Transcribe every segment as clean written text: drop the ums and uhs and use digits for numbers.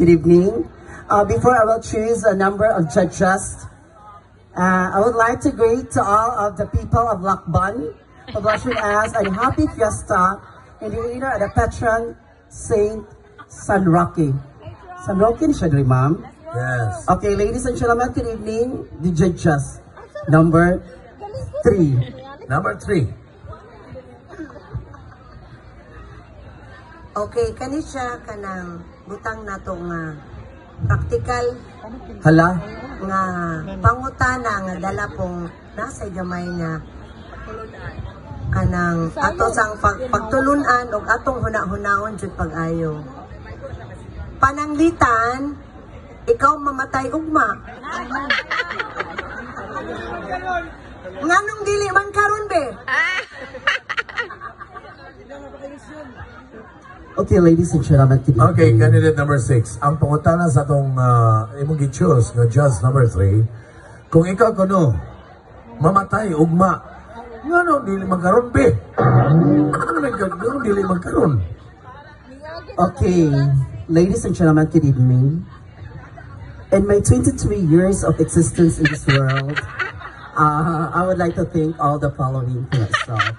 Good evening. Before I will choose a number of judges, I would like to greet to all of the people of Lakban who wishing us a happy fiesta in the honor of the patron Saint San Roque. San Roque siya rin, ma'am? Yes. Okay, ladies and gentlemen, good evening. The judges. Number 3. Number 3. Okay, kani siya kanang butang nato nga practical Hala? nga pangutana nga dala pong nasa gamay nga kanang ato sang pagtulunan og atong huna-hunahon jud pag-ayo. Pananglitan, ikaw mamatay ugma. Nganong dili man karon be? Okay, ladies and gentlemen, good evening. Okay, candidate number 6. Ang pangutana sa itong imong gi-choose nga judge number 3, kung ikaw kuno mamatay ugma, ngano dili magkaron be? Ngano dili magkaron? Okay, ladies and gentlemen, good evening. In my 23 years of existence in this world, I would like to thank all the following for myself,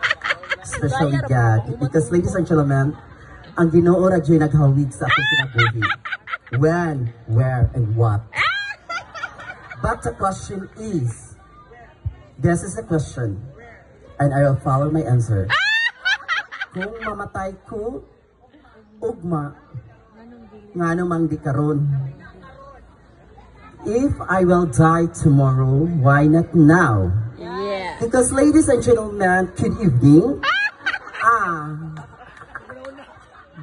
especially God, because ladies and gentlemen, ang Ginoo ra dyan naghawig sa aking kinabuhi. When, where, and what. But the question is, this is the question, and I will follow my answer. Kung mamatay ko, ugma, ngano mang di karon. If I will die tomorrow, why not now? Yeah. Because ladies and gentlemen, good evening.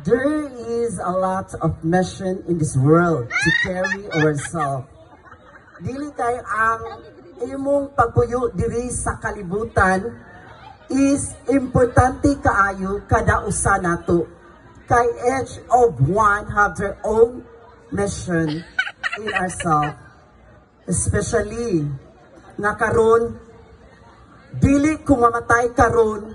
There is a lot of mission in this world to carry ourselves. Dili kay ang imong pagpuyo diri sa kalibutan is importante kaayo kada usa nato. Kay each of one have their own mission in ourselves. Especially nga karon dili ko mamatay karon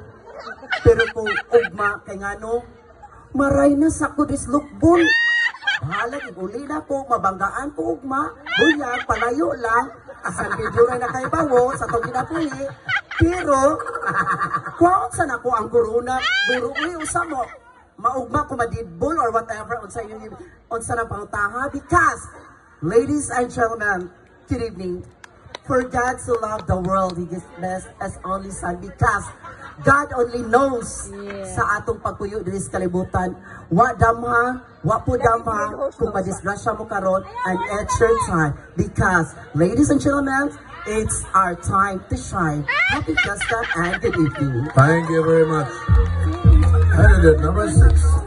pero kung ugma kay ngano maray na sa kudis lukbon. Bahala, iguli na po, mabanggaan po ugma. Buyag, palayo lang. Asan video na kayo bawo sa itong kinapuhi. Pero, kung saan ako ang corona, guru, usa mo, maugma ko madidbol or whatever, unsa na pangutaha. Because, ladies and gentlemen, good evening. For God to love the world, He gives best as only Son. Because, God only knows sa atong pagpuyo diri sa kalibutan. Wa damha, wa po damha kung madisgrasya mo karon and it's your time. Because, ladies and gentlemen, it's our time to shine. Happy Fiesta and good evening. Thank you very much. Candidate number 6.